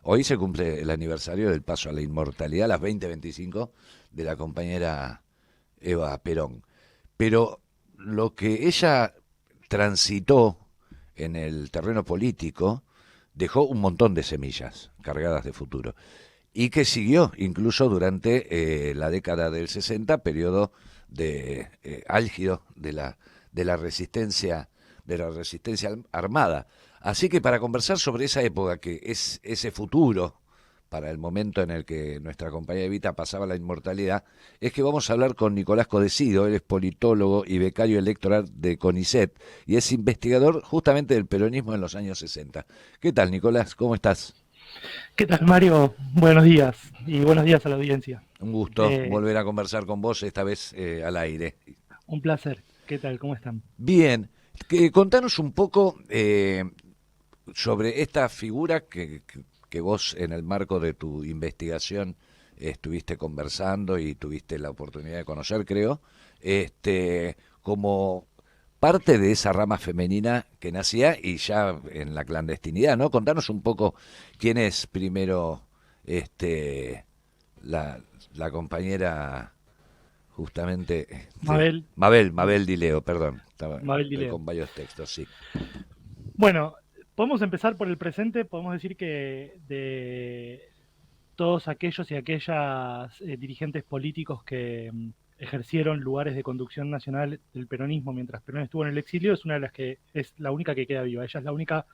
Hoy se cumple el aniversario del paso a la inmortalidad, las 20:25, de la compañera Eva Perón. Pero lo que ella transitó en el terreno político dejó un montón de semillas cargadas de futuro y que siguió incluso durante la década del 60, periodo de álgido de la resistencia armada. Así que para conversar sobre esa época, que es ese futuro para el momento en el que nuestra compañera Evita pasaba la inmortalidad, es que vamos a hablar con Nicolás Codecido. Él es politólogo y becario electoral de CONICET y es investigador justamente del peronismo en los años 60. ¿Qué tal, Nicolás? ¿Cómo estás? ¿Qué tal, Mario? Buenos días y buenos días a la audiencia. Un gusto Eh, volver a conversar con vos, esta vez al aire. un placer. ¿Qué tal? ¿Cómo están? Bien, contanos un poco sobre esta figura que vos en el marco de tu investigación estuviste conversando y tuviste la oportunidad de conocer, creo, como parte de esa rama femenina que nacía y ya en la clandestinidad, ¿no? Contanos un poco quién es primero este, la, la compañera justamente Mabel, Mabel Dileo, perdón, Mabel estoy Dileo. con varios textos, sí. Bueno, podemos empezar por el presente. Podemos decir que de todos aquellos y aquellas dirigentes políticos que ejercieron lugares de conducción nacional del peronismo mientras Perón estuvo en el exilio, es una de las que es la única que queda viva. Ella es la única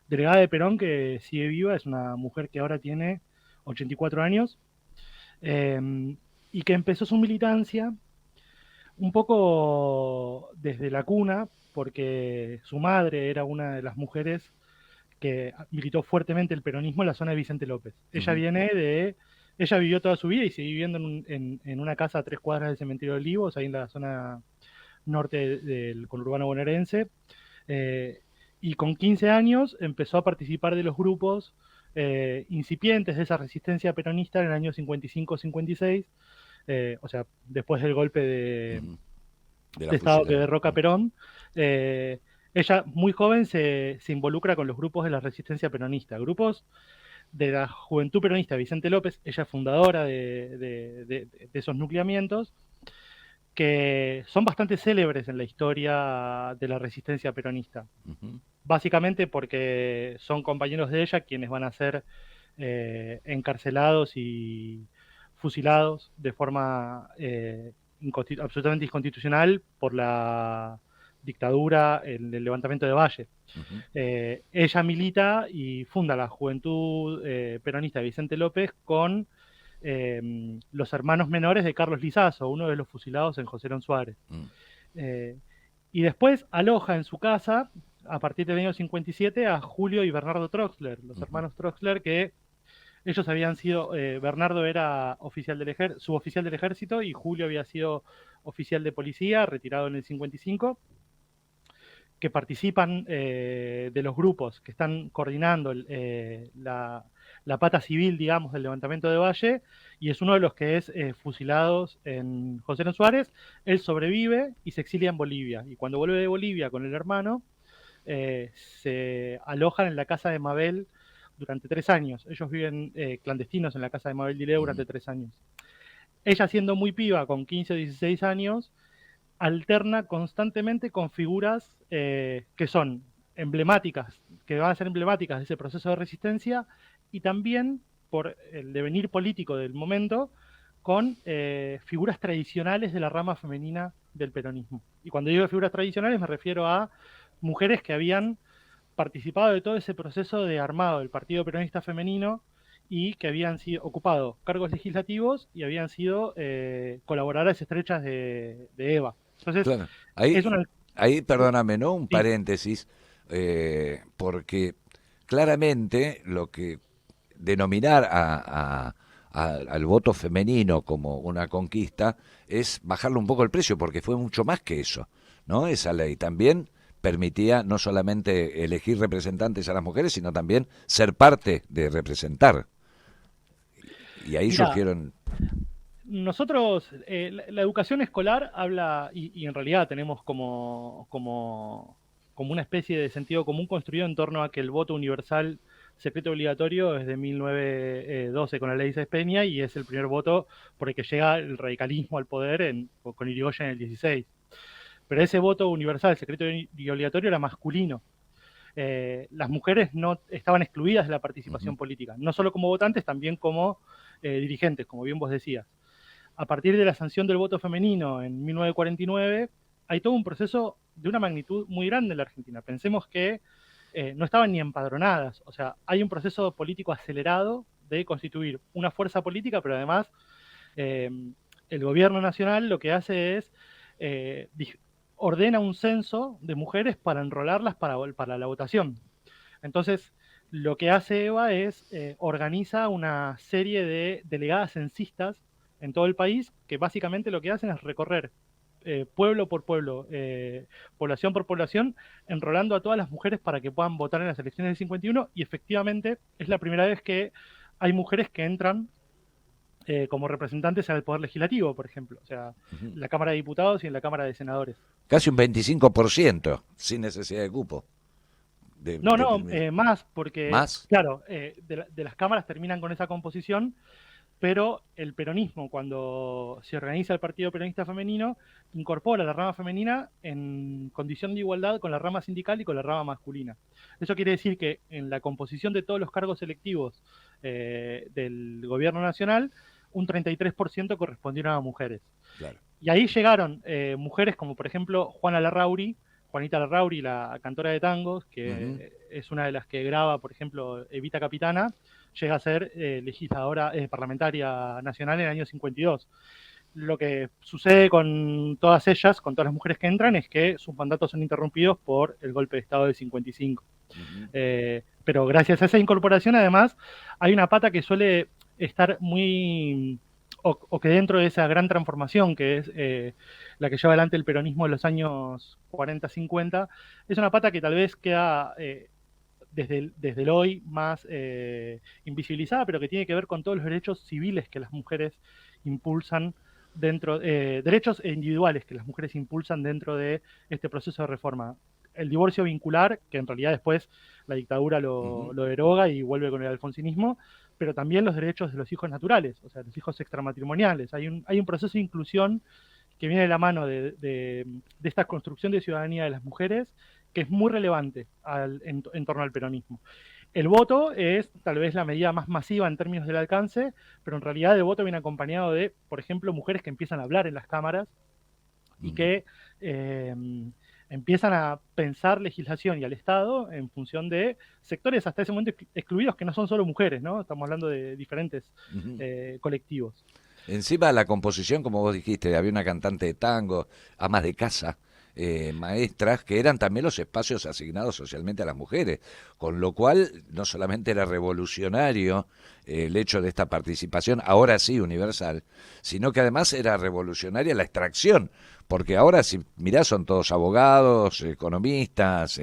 delegada de Perón que sigue viva. Es una mujer que ahora tiene 84 años eh, y que empezó su militancia un poco desde la cuna, porque su madre era una de las mujeres que militó fuertemente el peronismo en la zona de Vicente López. Ujú. Ella vivió toda su vida y sigue viviendo en una casa a 3 cuadras del cementerio de Olivos, ahí en la zona norte del conurbano bonaerense. Eh, y con 15 años empezó a participar de los grupos incipientes de esa resistencia peronista en el año 55-56, o sea, después del golpe Ujú. De la de Estado que fusilada. derroca a Perón. eh, Ella, muy joven, se involucra con los grupos de la resistencia peronista, grupos de la Juventud Peronista Vicente López. Ella es fundadora de esos nucleamientos, que son bastante célebres en la historia de la resistencia peronista. Ujú. Básicamente porque son compañeros de ella quienes van a ser encarcelados y fusilados de forma absolutamente inconstitucional por la dictadura en el levantamiento de Valle. Ujú. Ella milita y funda la Juventud Peronista Vicente López con los hermanos menores de Carlos Lizazo, uno de los fusilados en José León Suárez. Mm. Eh, y después aloja en su casa, a partir del año 57, a Julio y Bernardo Troxler, los Ujú. hermanos Troxler, que ellos habían sido, Bernardo era suboficial del ejército y Julio había sido oficial de policía, retirado en el 55, que participan de los grupos que están coordinando la pata civil, digamos, del levantamiento de Valle, y es uno de los que es fusilados en José León Suárez. Él sobrevive y se exilia en Bolivia, y cuando vuelve de Bolivia con el hermano, se alojan en la casa de Mabel durante 3 años. Ellos viven clandestinos en la casa de Mabel Dileo Ujú. durante 3 años. Ella, siendo muy piba, con 15 o 16 años, alterna constantemente con figuras que son emblemáticas, que van a ser emblemáticas de ese proceso de resistencia, y también por el devenir político del momento, con figuras tradicionales de la rama femenina del peronismo. Y cuando digo figuras tradicionales me refiero a mujeres que habían participado de todo ese proceso de armado del Partido Peronista Femenino y que habían sido ocupado cargos legislativos y habían sido colaboradoras estrechas de Eva. Entonces, Claro, es una... ahí perdóname, ¿no? Un Sí, paréntesis, porque claramente lo que denominar al voto femenino como una conquista es bajarle un poco el precio, porque fue mucho más que eso, ¿no? Esa ley también permitía no solamente elegir representantes a las mujeres, sino también ser parte de representar. Y ahí mira, surgieron... nosotros, la educación escolar habla, y en realidad tenemos como una especie de sentido común construido en torno a que el voto universal secreto obligatorio es de 1912 con la ley Sáenz Peña y es el primer voto por el que llega el radicalismo al poder con Irigoyen en el 16. Pero ese voto universal, secreto y obligatorio, era masculino. Las mujeres no estaban excluidas de la participación política, no solo como votantes, también como dirigentes, como bien vos decías. A partir de la sanción del voto femenino en 1949, hay todo un proceso de una magnitud muy grande en la Argentina. Pensemos que no estaban ni empadronadas, o sea, hay un proceso político acelerado de constituir una fuerza política, pero además eh, el gobierno nacional lo que hace es ordena un censo de mujeres para enrolarlas para la votación. Entonces, lo que hace Eva es organiza una serie de delegadas censistas en todo el país que básicamente lo que hacen es recorrer pueblo por pueblo, población por población, enrolando a todas las mujeres para que puedan votar en las elecciones del 51 y efectivamente es la primera vez que hay mujeres que entran como representantes al Poder Legislativo, por ejemplo, o sea, en la Cámara de Diputados y en la Cámara de Senadores. Casi un 25%, sin necesidad de cupo. No, más, porque, ¿Más? claro, de las cámaras terminan con esa composición, pero el peronismo, cuando se organiza el Partido Peronista Femenino, incorpora la rama femenina en condición de igualdad con la rama sindical y con la rama masculina. Eso quiere decir que en la composición de todos los cargos electivos del gobierno nacional, un 33% correspondieron a mujeres. Claro. Y ahí llegaron mujeres como, por ejemplo, Juanita Larrauri, la cantora de tangos, que es una de las que graba, por ejemplo, Evita Capitana, llega a ser legisladora, parlamentaria nacional en el año 52. Lo que sucede con todas ellas, con todas las mujeres que entran, es que sus mandatos son interrumpidos por el golpe de Estado del 55. Pero gracias a esa incorporación, además, hay una pata que suele estar muy... o que dentro de esa gran transformación que es la que lleva adelante el peronismo en los años 40-50, es una pata que tal vez queda desde el hoy más invisibilizada, pero que tiene que ver con todos los derechos civiles que las mujeres impulsan dentro, derechos individuales que las mujeres impulsan dentro de este proceso de reforma. El divorcio vincular, que en realidad después la dictadura lo deroga y vuelve con el alfonsinismo, pero también los derechos de los hijos naturales, o sea, los hijos extramatrimoniales. Hay un proceso de inclusión que viene de la mano de esta construcción de ciudadanía de las mujeres, que es muy relevante en torno al peronismo. El voto es tal vez la medida más masiva en términos del alcance, pero en realidad el voto viene acompañado de, por ejemplo, mujeres que empiezan a hablar en las cámaras y que empiezan a pensar legislación y al Estado en función de sectores hasta ese momento excluidos que no son solo mujeres, ¿no? Estamos hablando de diferentes colectivos. Encima la composición, como vos dijiste, había una cantante de tango, amas de casa, maestras, que eran también los espacios asignados socialmente a las mujeres, con lo cual no solamente era revolucionario el hecho de esta participación, ahora sí universal, sino que además era revolucionaria la extracción, porque ahora si mirás son todos abogados, economistas,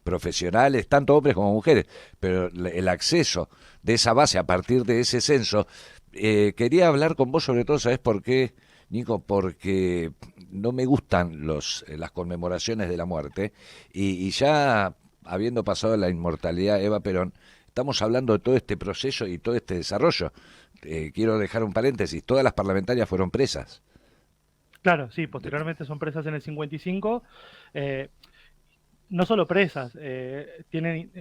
profesionales, tanto hombres como mujeres, pero el acceso de esa base a partir de ese censo, quería hablar con vos sobre todo, ¿sabés por qué, Nico? Porque no me gustan las conmemoraciones de la muerte y ya habiendo pasado la inmortalidad de Eva Perón, estamos hablando de todo este proceso y todo este desarrollo. Quiero dejar un paréntesis, todas las parlamentarias fueron presas. Claro, sí, posteriormente son presas en el 55. No solo presas, tienen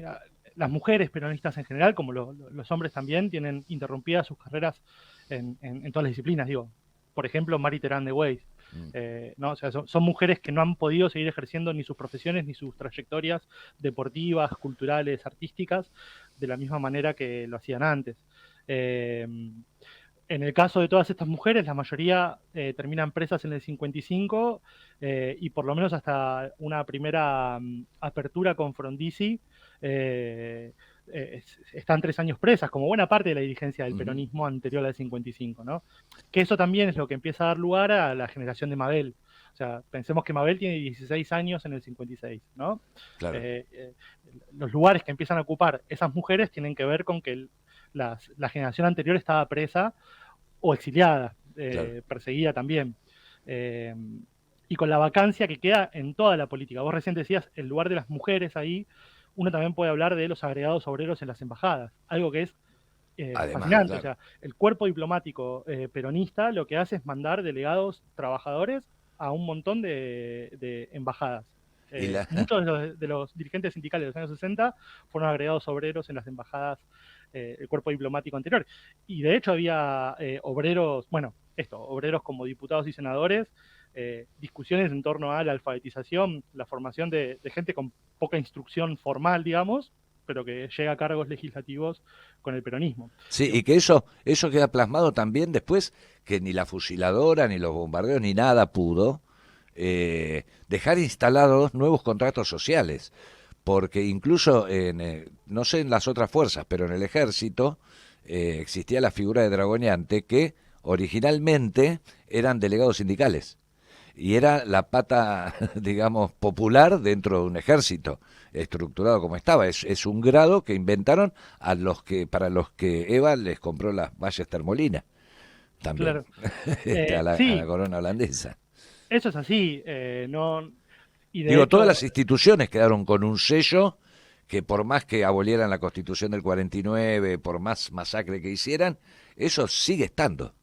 las mujeres peronistas en general, como los hombres también, tienen interrumpidas sus carreras en todas las disciplinas, digo. Por ejemplo, Mary Terán de Weiss. ¿No? O sea, son mujeres que no han podido seguir ejerciendo ni sus profesiones ni sus trayectorias deportivas, culturales, artísticas, de la misma manera que lo hacían antes. En el caso de todas estas mujeres, la mayoría terminan presas en el 55 y por lo menos hasta una primera apertura con Frondizi están 3 años presas, como buena parte de la dirigencia del peronismo anterior al 55, ¿no? Que eso también es lo que empieza a dar lugar a la generación de Mabel. O sea, pensemos que Mabel tiene 16 años en el 56, ¿no? Claro. Los lugares que empiezan a ocupar esas mujeres tienen que ver con que la generación anterior estaba presa o exiliada, Claro. perseguida también. Y con la vacancia que queda en toda la política. Vos recién decías el lugar de las mujeres ahí. uno también puede hablar de los agregados obreros en las embajadas, algo que es Además, fascinante. O claro. sea, el cuerpo diplomático peronista lo que hace es mandar delegados trabajadores a un montón de embajadas. Y la, Muchos de los dirigentes sindicales de los años 60 fueron agregados obreros en las embajadas del cuerpo diplomático anterior. Y de hecho había obreros, bueno, obreros como diputados y senadores, discusiones en torno a la alfabetización, la formación de gente con poca instrucción formal, digamos, pero que llega a cargos legislativos con el peronismo. sí, Digo, y que eso queda plasmado también después, que ni la fusiladora, ni los bombardeos, ni nada pudo dejar instalados nuevos contratos sociales. Porque incluso, no sé en las otras fuerzas, pero en el ejército existía la figura de dragoneante que originalmente eran delegados sindicales y era la pata, digamos, popular dentro de un ejército estructurado como estaba. Es un grado que inventaron para los que Eva les compró las valles Termolina también, claro. a la Sí, corona holandesa. eso es así. No, y de Digo, todas hecho, las instituciones quedaron con un sello que por más que abolieran la Constitución del 49, por más masacre que hicieran, eso sigue estando.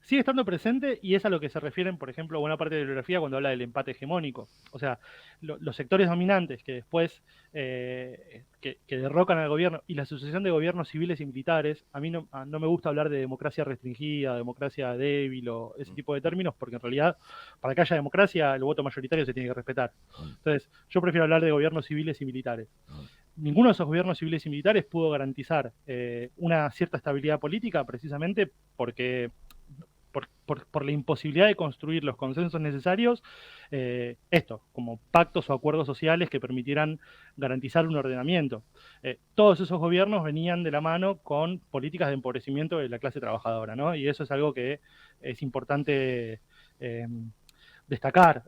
sigue estando presente y es a lo que se refieren, por ejemplo, buena parte de la bibliografía cuando habla del empate hegemónico. O sea, los sectores dominantes que después que derrocan al gobierno y la sucesión de gobiernos civiles y militares, a mí no me gusta hablar de democracia restringida, democracia débil o ese tipo de términos, porque en realidad para que haya democracia el voto mayoritario se tiene que respetar. Mm, Entonces, yo prefiero hablar de gobiernos civiles y militares. mm, Ninguno de esos gobiernos civiles y militares pudo garantizar una cierta estabilidad política precisamente porque por la imposibilidad de construir los consensos necesarios, como pactos o acuerdos sociales que permitieran garantizar un ordenamiento. Todos esos gobiernos venían de la mano con políticas de empobrecimiento de la clase trabajadora, ¿no? Y eso es algo que es importante eh, destacar,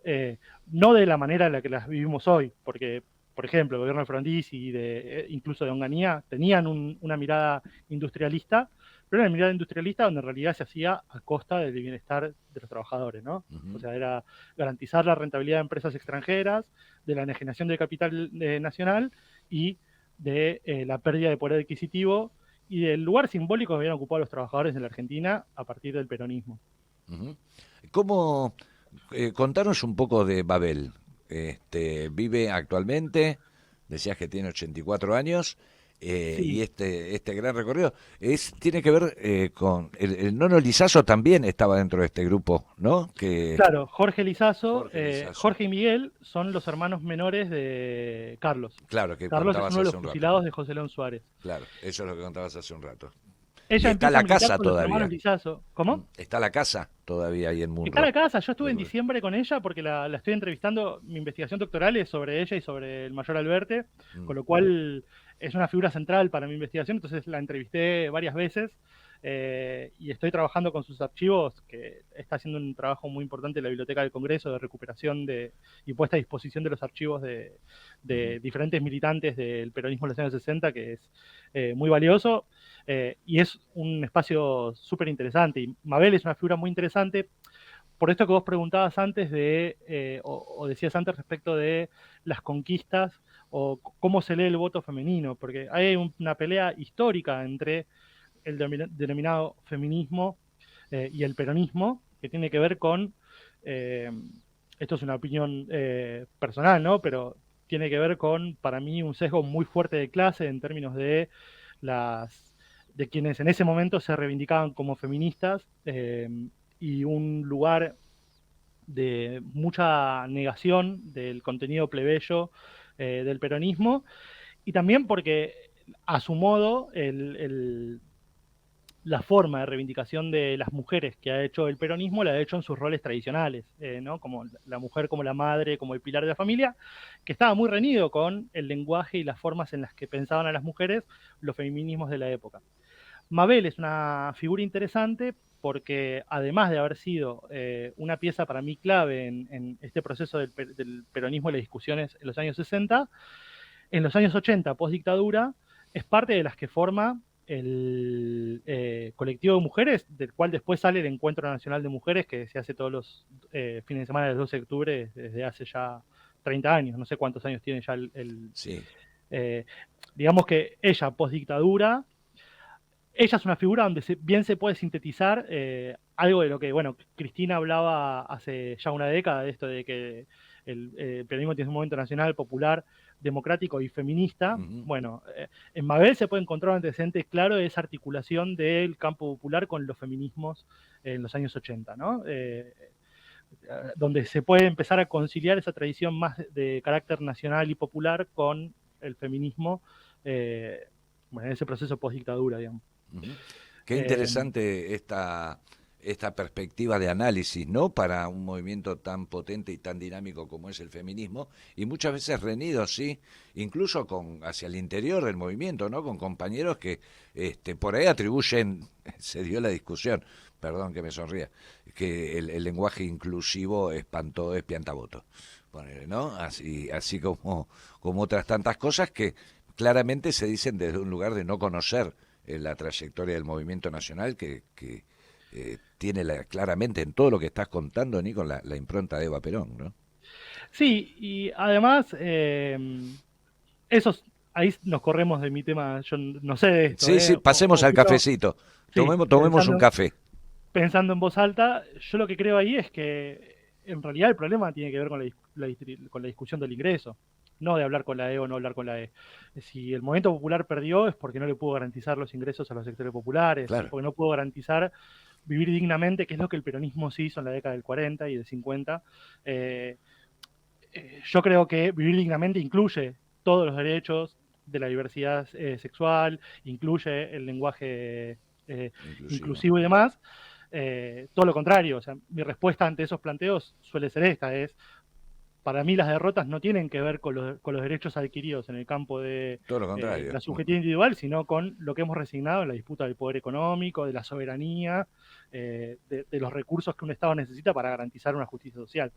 no de la manera en la que las vivimos hoy, porque por ejemplo, el gobierno de Frondizi y incluso de Onganía tenían una mirada industrialista, pero era una mirada industrialista donde en realidad se hacía a costa del bienestar de los trabajadores, ¿no? O ujú. sea, era garantizar la rentabilidad de empresas extranjeras, de la enajenación del capital nacional y de la pérdida de poder adquisitivo y del lugar simbólico que habían ocupado los trabajadores en la Argentina a partir del peronismo. Ujú. ¿Cómo, contanos un poco de Babel? Vive actualmente, decías que tiene 84 años, y Sí, este gran recorrido tiene que ver con... El Nono Lizazo también estaba dentro de este grupo, ¿no? Que claro, Jorge Lizazo, Jorge Lizazo, Jorge y Miguel son los hermanos menores de Carlos. claro, que Carlos es contabas uno de los hace un rato. fusilados de José León Suárez. Claro, eso es lo que contabas hace un rato. Y Ella está empieza a la militar casa con los hermanos todavía. Lizazo. ¿Cómo? Está la casa todavía ahí en Está en la Munro. casa, yo estuve en Munro. diciembre con ella porque la estoy entrevistando, mi investigación doctoral es sobre ella y sobre el mayor Alberte, Mm, con lo cual es una figura central para mi investigación, entonces la entrevisté varias veces y estoy trabajando con sus archivos, que está haciendo un trabajo muy importante en la Biblioteca del Congreso de recuperación y puesta a disposición de los archivos ujú, de diferentes militantes del peronismo de los años 60, que es muy valioso. Y es un espacio súper interesante. Y Mabel es una figura muy interesante por esto que vos preguntabas antes o decías antes respecto de las conquistas o cómo se lee el voto femenino, porque hay una pelea histórica entre el denominado feminismo y el peronismo, que tiene que ver con, eh, esto es una opinión personal, ¿no? Pero tiene que ver con, para mí, un sesgo muy fuerte de clase en términos de las de quienes en ese momento se reivindicaban como feministas y un lugar de mucha negación del contenido plebeyo del peronismo y también porque a su modo la forma de reivindicación de las mujeres que ha hecho el peronismo la ha hecho en sus roles tradicionales, ¿no? Como la mujer, como la madre, como el pilar de la familia, que estaba muy reñido con el lenguaje y las formas en las que pensaban a las mujeres los feminismos de la época. Mabel es una figura interesante porque además de haber sido una pieza para mí clave en este proceso del peronismo y las discusiones en los años 60, en los años 80, post dictadura, es parte de las que forma el colectivo de mujeres, del cual después sale el Encuentro Nacional de Mujeres, que se hace todos los fines de semana del 12 de octubre desde hace ya 30 años, no sé cuántos años tiene ya sí. Eh, digamos que ella, post-dictadura, ella es una figura donde bien se puede sintetizar algo de lo que, bueno, Cristina hablaba hace ya una década, de esto de que el peronismo tiene un movimiento nacional, popular, democrático y feminista. Ujú. Bueno, en Mabel se puede encontrar un antecedente claro de esa articulación del campo popular con los feminismos en los años 80, ¿no? Donde se puede empezar a conciliar esa tradición más de carácter nacional y popular con el feminismo, bueno, en ese proceso post-dictadura, digamos. Ujú. Qué Eh, interesante esta perspectiva de análisis, ¿no? Para un movimiento tan potente y tan dinámico como es el feminismo, y muchas veces reñido, sí, incluso con hacia el interior del movimiento, ¿no? Con compañeros que por ahí atribuyen, se dio la discusión, perdón que me sonría, que el lenguaje inclusivo es piantaboto, ponele, ¿no? Así como otras tantas cosas que claramente se dicen desde un lugar de no conocer la trayectoria del movimiento nacional que tiene claramente en todo lo que estás contando, Nico, la impronta de Eva Perón, ¿no? sí, y además, esos, ahí nos corremos de mi tema, yo no sé de esto, Sí, sí, o pasemos al opino, cafecito. sí, Tomemos un café. pensando en voz alta, yo lo que creo ahí es que en realidad el problema tiene que ver con con la discusión del ingreso, no de hablar con la E o no hablar con la E. Si el movimiento popular perdió es porque no le pudo garantizar los ingresos a los sectores populares, Claro. porque no pudo garantizar vivir dignamente, que es lo que el peronismo sí hizo en la década del 40 y del 50. Eh, yo creo que vivir dignamente incluye todos los derechos de la diversidad sexual, incluye el lenguaje Inclusivo. inclusivo y demás. Todo lo contrario, o sea, mi respuesta ante esos planteos suele ser esta, es, para mí las derrotas no tienen que ver con los derechos adquiridos en el campo de Todo lo contrario. la subjetividad individual, sino con lo que hemos resignado en la disputa del poder económico, de la soberanía, de los recursos que un Estado necesita para garantizar una justicia social.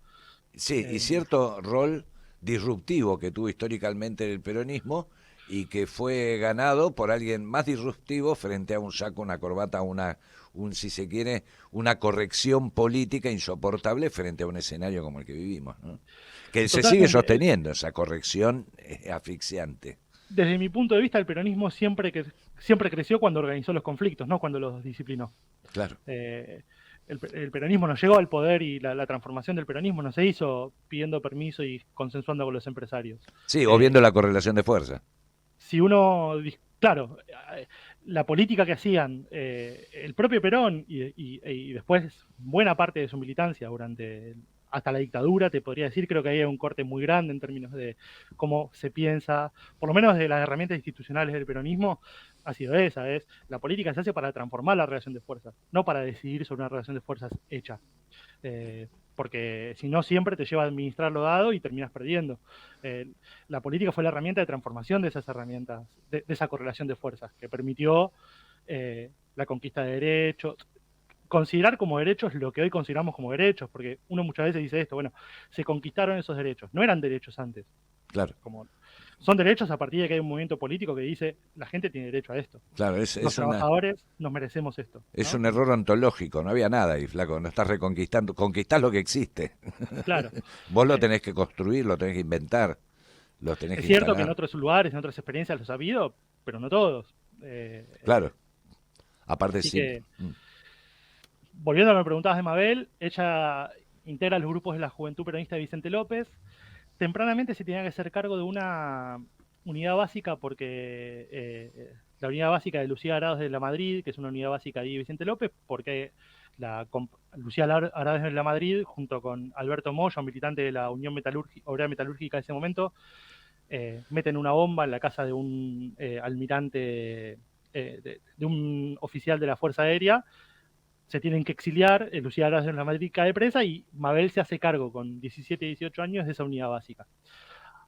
Sí, y Eh, cierto rol disruptivo que tuvo históricamente el peronismo y que fue ganado por alguien más disruptivo frente a un saco, una corbata, si se quiere, una corrección política insoportable frente a un escenario como el que vivimos, ¿no? Que se sigue Totalmente. sosteniendo, esa corrección asfixiante. Desde mi punto de vista, el peronismo siempre creció cuando organizó los conflictos, no cuando los disciplinó. Claro. Eh, el peronismo no llegó al poder y la transformación del peronismo no se hizo pidiendo permiso y consensuando con los empresarios. Sí, o viendo Eh, la correlación de fuerza. si uno, claro, la política que hacían el propio Perón y después buena parte de su militancia hasta la dictadura, te podría decir, creo que hay un corte muy grande en términos de cómo se piensa, por lo menos de las herramientas institucionales del peronismo, ha sido esa, es la política se hace para transformar la relación de fuerzas, no para decidir sobre una relación de fuerzas hecha. Porque si no siempre te lleva a administrar lo dado y terminas perdiendo. La política fue la herramienta de transformación de esas herramientas, de esa correlación de fuerzas, que permitió la conquista de derechos, considerar como derechos lo que hoy consideramos como derechos, porque uno muchas veces dice esto, bueno, se conquistaron esos derechos, no eran derechos antes, Claro, como son derechos a partir de que hay un movimiento político que dice la gente tiene derecho a esto, claro, los trabajadores nos merecemos esto, es ¿no? un error ontológico, no había nada ahí, flaco, no estás reconquistando, conquistás lo que existe. Claro. Vos lo Eh, tenés que construir, lo tenés que inventar, lo tenés Es que cierto que en instalar. otros lugares, en otras experiencias los ha habido, pero no todos. Claro, aparte Así sí. que, volviendo a lo que me preguntabas de Mabel, ella integra los grupos de la Juventud Peronista de Vicente López. Tempranamente se tenía que hacer cargo de una unidad básica porque la unidad básica de Lucía Arados de la Madrid, que es una unidad básica de Vicente López, porque Lucía Arados de la Madrid, junto con Alberto Moya, un militante de la Unión Obrera Metalúrgica de ese momento, meten una bomba en la casa de un almirante, de un oficial de la Fuerza Aérea, se tienen que exiliar, Lucía Aras en la Madrid cae presa y Mabel se hace cargo con 17 y 18 años de esa unidad básica.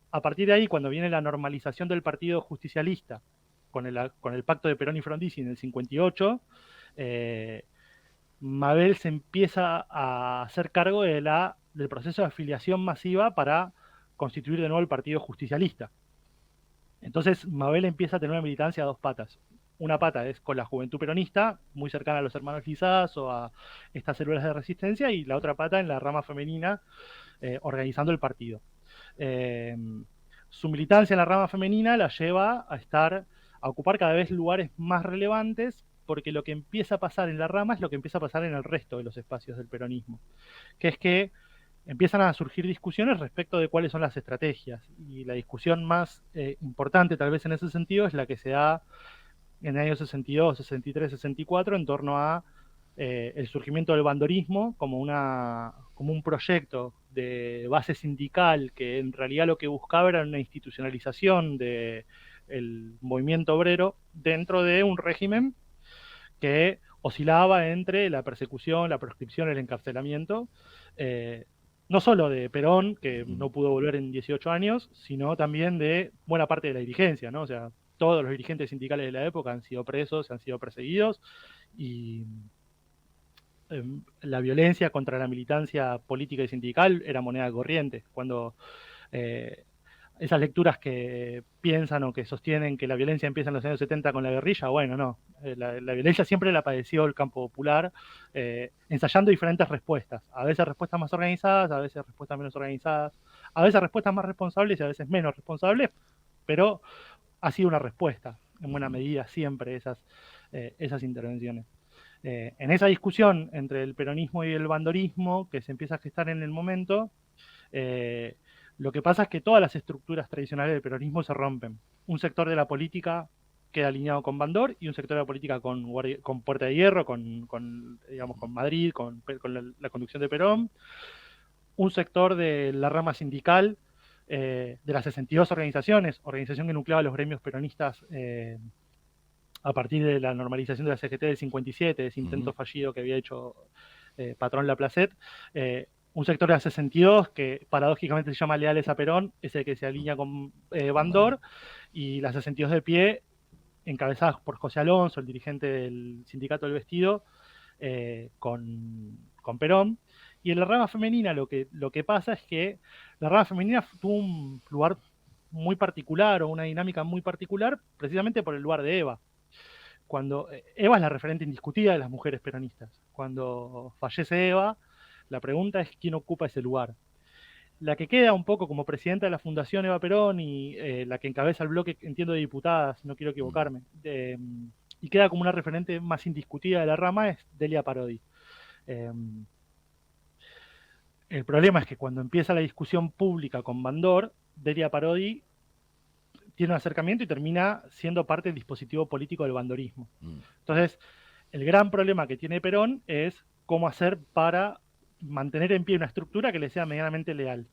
A partir de ahí, cuando viene la normalización del Partido Justicialista con el pacto de Perón y Frondizi en el 58, Mabel se empieza a hacer cargo del proceso de afiliación masiva para constituir de nuevo el Partido Justicialista. Entonces Mabel empieza a tener una militancia a dos patas. Una pata es con la juventud peronista, muy cercana a los hermanos Lizás o a estas células de resistencia, y la otra pata en la rama femenina, organizando el partido. Eh, su militancia en la rama femenina la lleva a ocupar cada vez lugares más relevantes, porque lo que empieza a pasar en la rama es lo que empieza a pasar en el resto de los espacios del peronismo, que es que empiezan a surgir discusiones respecto de cuáles son las estrategias, y la discusión más importante tal vez en ese sentido es la que se da en el año 62, 63, 64 en torno a el surgimiento del bandorismo como un proyecto de base sindical que en realidad lo que buscaba era una institucionalización del movimiento obrero dentro de un régimen que oscilaba entre la persecución, la proscripción, el encarcelamiento, no solo de Perón, que no pudo volver en 18 años, sino también de buena parte de la dirigencia, ¿no? O sea, todos los dirigentes sindicales de la época han sido presos, han sido perseguidos, y la violencia contra la militancia política y sindical era moneda corriente. Cuando eh, esas lecturas que piensan o que sostienen que la violencia empieza en los años 70 con la guerrilla, bueno, no. La violencia siempre la padeció el campo popular, ensayando diferentes respuestas. A veces respuestas más organizadas, a veces respuestas menos organizadas, a veces respuestas más responsables y a veces menos responsables, pero ha sido una respuesta, en buena medida, siempre esas intervenciones. En esa discusión entre el peronismo y el bandorismo que se empieza a gestar en el momento, lo que pasa es que todas las estructuras tradicionales del peronismo se rompen. Un sector de la política queda alineado con Bandor y un sector de la política con Puerta de Hierro, digamos, con Madrid, con la conducción de Perón. Un sector de la rama sindical, de las 62 organización que nucleaba los gremios peronistas a partir de la normalización de la CGT del 57, ese intento fallido que había hecho Patrón Laplacet. Un sector de la 62 que paradójicamente se llama Leales a Perón, es el que se alinea con Bandor, y la 62 de pie, encabezadas por José Alonso, el dirigente del sindicato del vestido, con Perón. Y en la rama femenina lo que pasa es que la rama femenina tuvo un lugar muy particular o una dinámica muy particular precisamente por el lugar de Eva. Cuando Eva es la referente indiscutida de las mujeres peronistas. Cuando fallece Eva, la pregunta es quién ocupa ese lugar. La que queda un poco como presidenta de la Fundación Eva Perón y la que encabeza el bloque, entiendo, de diputadas, no quiero equivocarme, y queda como una referente más indiscutida de la rama, es Delia Parodi. El problema es que cuando empieza la discusión pública con Bandor, Delia Parodi tiene un acercamiento y termina siendo parte del dispositivo político del bandorismo. Entonces, el gran problema que tiene Perón es cómo hacer para mantener en pie una estructura que le sea medianamente leal.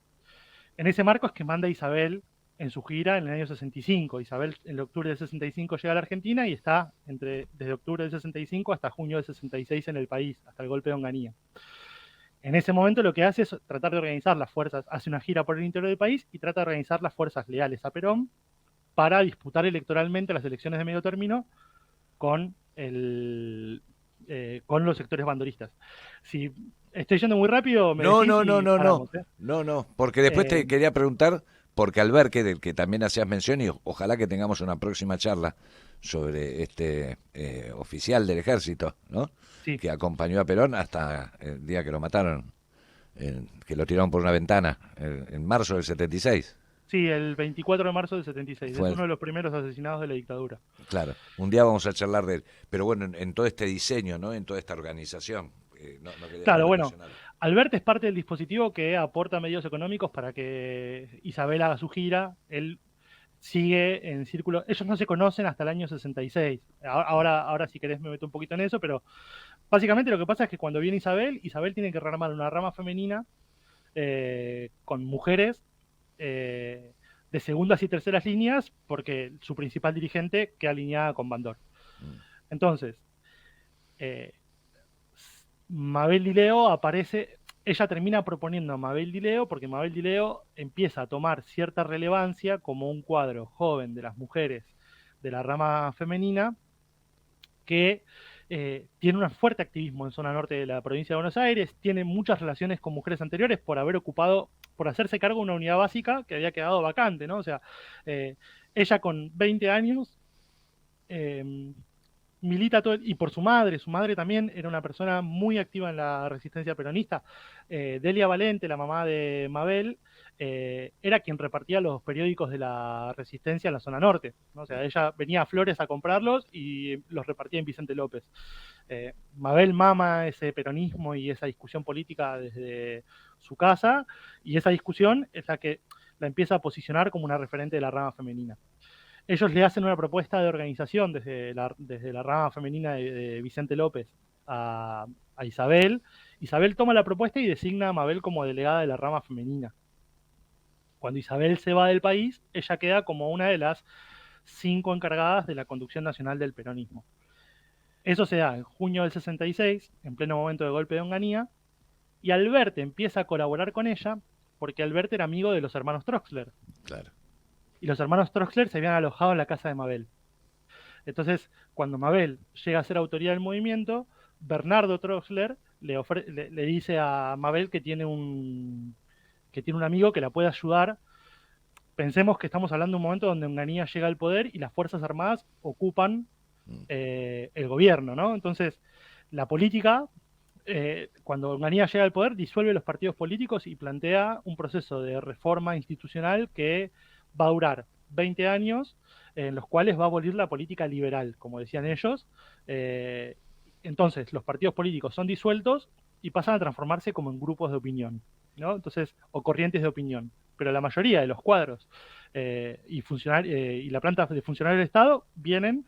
En ese marco es que manda a Isabel en su gira en el año 65. Isabel en octubre del 65 llega a la Argentina y está desde octubre del 65 hasta junio del 66 en el país, hasta el golpe de Onganía. En ese momento lo que hace es tratar de organizar las fuerzas, hace una gira por el interior del país y trata de organizar las fuerzas leales a Perón para disputar electoralmente las elecciones de medio término con los sectores bandoristas. Si estoy yendo muy rápido, me No, decís no, no, y no, no, paramos, ¿eh? no, porque después te quería preguntar, porque al ver que del que también hacías mención, y ojalá que tengamos una próxima charla sobre este oficial del ejército, ¿no? Sí. Que acompañó a Perón hasta el día que lo mataron, que lo tiraron por una ventana, en marzo del 76. Sí, el 24 de marzo del 76. Fue Es uno de los primeros asesinados de la dictadura. Claro, un día vamos a charlar de él. Pero bueno, en todo este diseño, ¿no? En toda esta organización. No claro, bueno, Alberto es parte del dispositivo que aporta medios económicos para que Isabel haga su gira. Él sigue en círculo. Ellos no se conocen hasta el año 66. Ahora si querés me meto un poquito en eso, pero básicamente lo que pasa es que cuando viene Isabel tiene que rearmar una rama femenina con mujeres de segundas y terceras líneas, porque su principal dirigente queda alineada con Bandor. Entonces, Mabel Dileo aparece, ella termina proponiendo a Mabel Dileo, porque Mabel Dileo empieza a tomar cierta relevancia como un cuadro joven de las mujeres de la rama femenina que tiene un fuerte activismo en zona norte de la provincia de Buenos Aires, tiene muchas relaciones con mujeres anteriores por hacerse cargo de una unidad básica que había quedado vacante, ¿no? O sea, ella con 20 años milita todo, y por su madre también era una persona muy activa en la resistencia peronista. Delia Valente, la mamá de Mabel, era quien repartía los periódicos de la Resistencia en la zona norte, ¿no? O sea, ella venía a Flores a comprarlos y los repartía en Vicente López. Mabel mama ese peronismo y esa discusión política desde su casa, y esa discusión es la que la empieza a posicionar como una referente de la rama femenina. Ellos le hacen una propuesta de organización desde la rama femenina de Vicente López a Isabel. Isabel toma la propuesta y designa a Mabel como delegada de la rama femenina. Cuando Isabel se va del país, ella queda como una de las 5 encargadas de la conducción nacional del peronismo. Eso se da en junio del 66, en pleno momento del golpe de Onganía, y Alberti empieza a colaborar con ella porque Alberti era amigo de los hermanos Troxler. Claro. Y los hermanos Troxler se habían alojado en la casa de Mabel. Entonces, cuando Mabel llega a ser autoridad del movimiento, Bernardo Troxler le dice a Mabel que tiene un amigo que la puede ayudar. Pensemos que estamos hablando de un momento donde Onganía llega al poder y las Fuerzas Armadas ocupan el gobierno, ¿no? Entonces, la política, cuando Onganía llega al poder, disuelve los partidos políticos y plantea un proceso de reforma institucional que va a durar 20 años, en los cuales va a abolir la política liberal, como decían ellos. Entonces, los partidos políticos son disueltos y pasan a transformarse como en grupos de opinión, ¿no? Entonces, o corrientes de opinión. Pero la mayoría de los cuadros y la planta de funcionarios del Estado vienen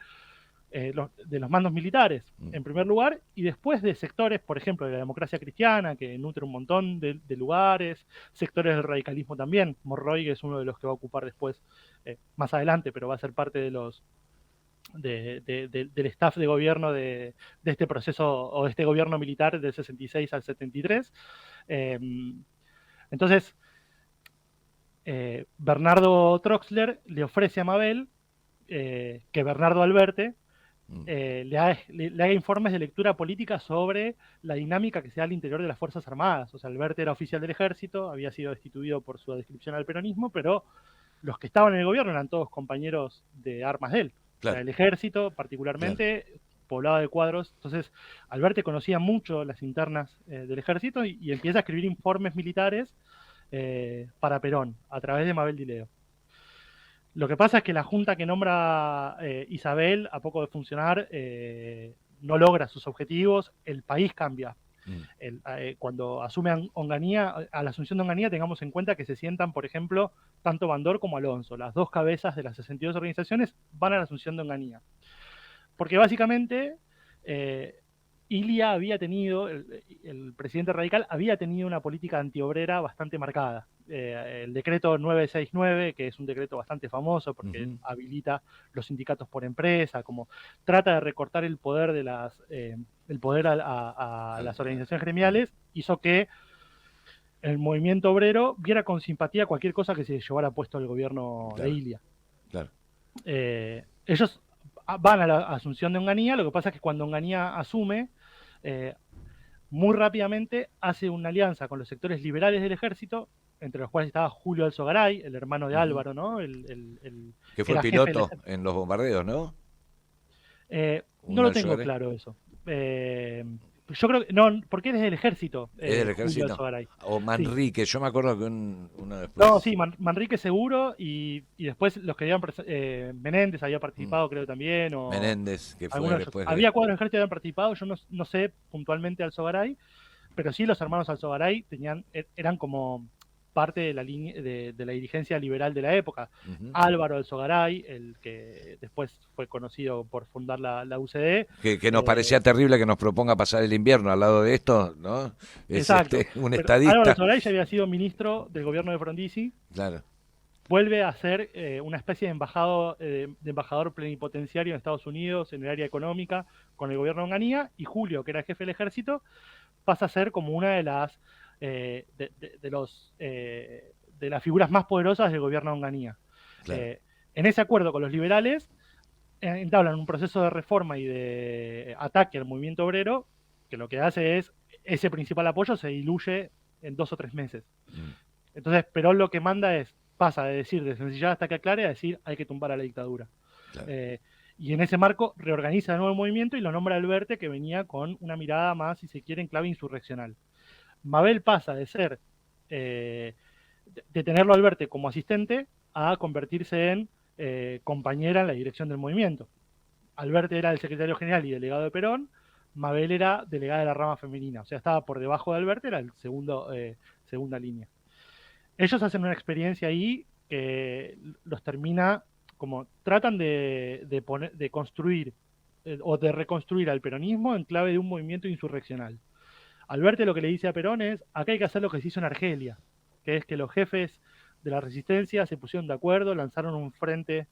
de los mandos militares, en primer lugar, y después de sectores, por ejemplo, de la democracia cristiana, que nutre un montón de lugares, sectores del radicalismo también. Monroy es uno de los que va a ocupar después, más adelante, pero va a ser parte de los del staff de gobierno de este proceso, o de este gobierno militar del 66 al 73. Entonces, Bernardo Troxler le ofrece a Mabel que Bernardo Alberti le haga informes de lectura política sobre la dinámica que se da al interior de las Fuerzas Armadas. O sea, Alberti era oficial del ejército, había sido destituido por su adscripción al peronismo, pero los que estaban en el gobierno eran todos compañeros de armas de él. Claro. O sea, el ejército, particularmente, claro, poblado de cuadros. Entonces, Alberti conocía mucho las internas del ejército y empieza a escribir informes militares para Perón, a través de Mabel Dileo. Lo que pasa es que la junta que nombra Isabel, a poco de funcionar, no logra sus objetivos, el país cambia. Cuando asume Onganía, a la asunción de Onganía, tengamos en cuenta que se sientan, por ejemplo, tanto Bandor como Alonso, las dos cabezas de las 62 organizaciones, van a la asunción de Onganía. Porque básicamente Ilia había tenido, el presidente radical había tenido una política antiobrera bastante marcada. El decreto 969, que es un decreto bastante famoso porque habilita los sindicatos por empresa, como trata de recortar el poder de el poder a las organizaciones gremiales, hizo que el movimiento obrero viera con simpatía cualquier cosa que se llevara puesto el gobierno, claro, de Ilia. Claro. Ellos van a la asunción de Onganía. Lo que pasa es que cuando Onganía asume, muy rápidamente hace una alianza con los sectores liberales del ejército, entre los cuales estaba Julio Alzogaray, el hermano de Álvaro, ¿no? Que fue piloto en los bombardeos, ¿no? No lo tengo claro eso. Yo creo que no, porque él es del ejército. ¿Es del ejército? O Manrique, sí. Yo me acuerdo que uno después. No, sí, Manrique seguro, y después los que habían Menéndez había participado, creo también. O Menéndez, que fue después. Había cuadros del ejército que habían participado, yo no sé puntualmente Alzogaray, pero sí los hermanos Alzogaray eran como parte de la línea de la dirigencia liberal de la época. Álvaro Alzogaray, el que después fue conocido por fundar la UCD. Que nos parecía terrible que nos proponga pasar el invierno al lado de esto, ¿no? Es exacto. Un estadista. Álvaro Alzogaray ya había sido ministro del gobierno de Frondizi. Claro. Vuelve a ser una especie de embajador plenipotenciario en Estados Unidos en el área económica con el gobierno de Onganía, y Julio, que era jefe del ejército, pasa a ser como una de las de las figuras más poderosas del gobierno de Onganía. Claro. En ese acuerdo con los liberales entablan un proceso de reforma y de ataque al movimiento obrero, que lo que hace es, ese principal apoyo se diluye en 2 o 3 meses. Entonces Perón lo que manda pasa de decir dessencillar hasta que aclare a decir hay que tumbar a la dictadura. Claro. Y en ese marco reorganiza de nuevo el movimiento y lo nombra Alberti, que venía con una mirada más, si se quiere, en clave insurreccional. Mabel pasa de ser de tenerlo a Alberti como asistente a convertirse en compañera en la dirección del movimiento. Alberti era el secretario general y delegado de Perón, Mabel era delegada de la rama femenina, o sea, estaba por debajo de Alberti, era el segunda línea. Ellos hacen una experiencia ahí que los termina, como tratan de construir o de reconstruir al peronismo en clave de un movimiento insurreccional. Alberti lo que le dice a Perón es, acá hay que hacer lo que se hizo en Argelia, que es que los jefes de la resistencia se pusieron de acuerdo, lanzaron un frente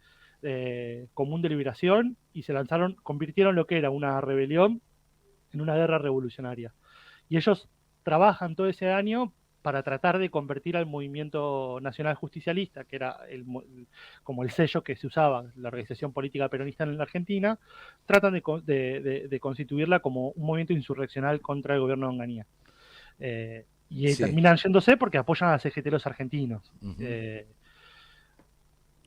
común de liberación y convirtieron lo que era una rebelión en una guerra revolucionaria. Y ellos trabajan todo ese año para tratar de convertir al movimiento nacional justicialista, que era como el sello que se usaba, la organización política peronista en la Argentina, tratan de constituirla como un movimiento insurreccional contra el gobierno de Onganía. Y Sí. terminan yéndose porque apoyan a los CGT argentinos. Uh-huh.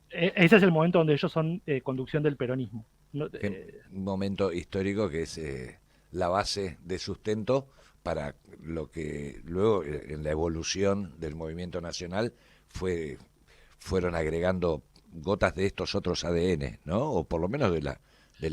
Ese es el momento donde ellos son conducción del peronismo. Un momento histórico que es la base de sustento para lo que luego en la evolución del movimiento nacional fueron agregando gotas de estos otros ADN, ¿no? O por lo menos de la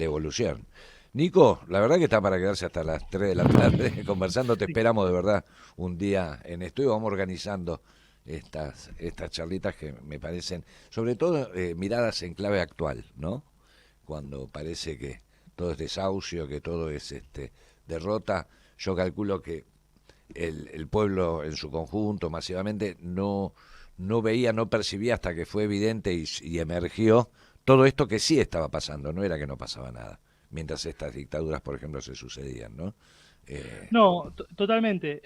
evolución. Nico, la verdad que está para quedarse hasta las 3 de la tarde conversando. Te esperamos de verdad un día en estudio. Vamos organizando estas charlitas que me parecen, sobre todo, miradas en clave actual, ¿no? Cuando parece que todo es desahucio, que todo es derrota. Yo calculo que el pueblo en su conjunto, masivamente, no veía, no percibía hasta que fue evidente y emergió todo esto que sí estaba pasando, no era que no pasaba nada, mientras estas dictaduras, por ejemplo, se sucedían, ¿no? No, totalmente.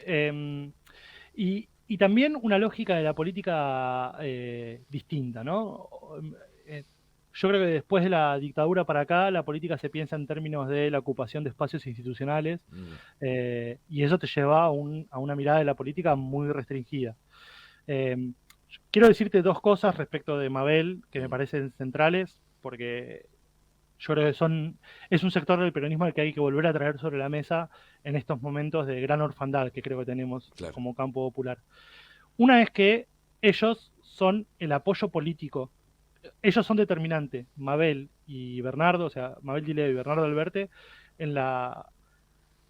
Y también una lógica de la política distinta, ¿no? Yo creo que después de la dictadura para acá, la política se piensa en términos de la ocupación de espacios institucionales, y eso te lleva a una mirada de la política muy restringida. Quiero decirte dos cosas respecto de Mabel que me parecen centrales, porque yo creo que es un sector del peronismo al que hay que volver a traer sobre la mesa en estos momentos de gran orfandad que creo que tenemos Claro. como campo popular. Una es que ellos son el apoyo político, ellos son determinantes, Mabel y Bernardo, o sea, Mabel Dileo y Bernardo Alberti, en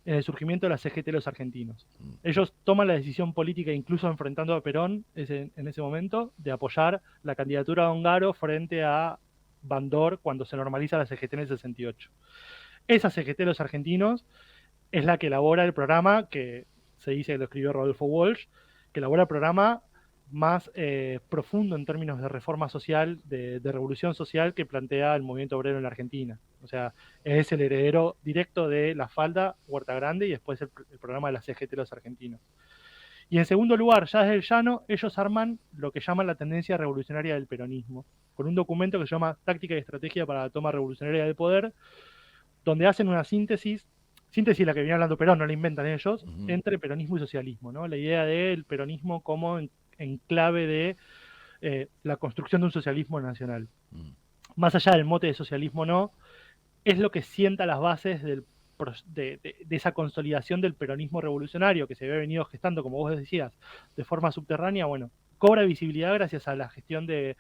el surgimiento de la CGT los argentinos. Ellos toman la decisión política, incluso enfrentando a Perón en ese momento, de apoyar la candidatura de Ongaro frente a Bandor cuando se normaliza la CGT en el 68. Esa CGT los argentinos es la que elabora el programa que se dice que lo escribió Rodolfo Walsh, que elabora el programa más profundo en términos de reforma social, de revolución social que plantea el movimiento obrero en la Argentina. O sea, es el heredero directo de La Falda, Huerta Grande y después el programa de la CGT los argentinos. Y en segundo lugar, ya desde el llano, ellos arman lo que llaman la tendencia revolucionaria del peronismo, con un documento que se llama Táctica y Estrategia para la Toma Revolucionaria del Poder, donde hacen una síntesis la que venía hablando Perón, no la inventan ellos, entre peronismo y socialismo, ¿no? La idea del peronismo como en clave de la construcción de un socialismo nacional. Más allá del mote de socialismo no, es lo que sienta las bases de esa consolidación del peronismo revolucionario que se había venido gestando, como vos decías, de forma subterránea, bueno, cobra visibilidad gracias a la gestión de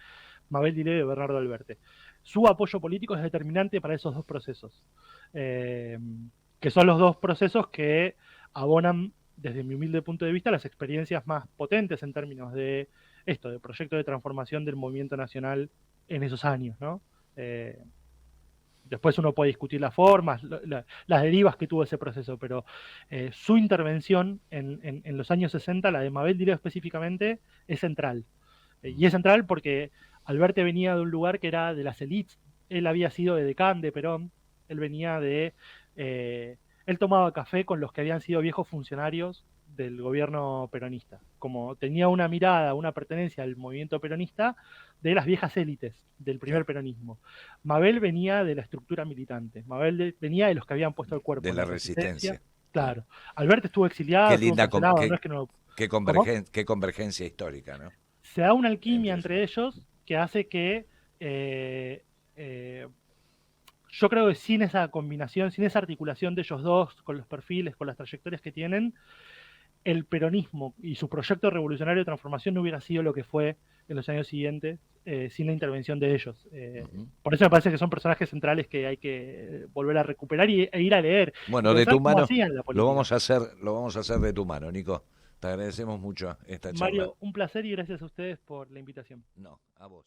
Mabel Dileo y de Bernardo Alberti. Su apoyo político es determinante para esos dos procesos, que son los dos procesos que abonan, desde mi humilde punto de vista, las experiencias más potentes en términos de esto, de proyecto de transformación del movimiento nacional en esos años, ¿no? Después uno puede discutir las formas, las derivas que tuvo ese proceso, pero su intervención en los años 60, la de Mabel Dileo específicamente, es central. Y es central porque Alberti venía de un lugar que era de las élites. Él había sido edecán de Perón, él venía de... él tomaba café con los que habían sido viejos funcionarios del gobierno peronista. Como tenía una mirada, una pertenencia al movimiento peronista de las viejas élites del primer peronismo. Mabel venía de la estructura militante. Mabel venía de los que habían puesto el cuerpo de en la resistencia. Claro. Alberti estuvo exiliado, Qué estuvo linda, encarcelado, no es que no... qué convergencia histórica, ¿no? Se da una alquimia entre ellos que hace que yo creo que sin esa combinación, sin esa articulación de ellos dos, con los perfiles, con las trayectorias que tienen, el peronismo y su proyecto revolucionario de transformación no hubiera sido lo que fue en los años siguientes sin la intervención de ellos. Por eso me parece que son personajes centrales que hay que volver a recuperar e ir a leer y Bueno, de pensar tu cómo mano, hacían la lo política. vamos a hacer, lo vamos a hacer de tu mano, Nico. Te agradecemos mucho esta charla. Mario, un placer y gracias a ustedes por la invitación. No, a vos.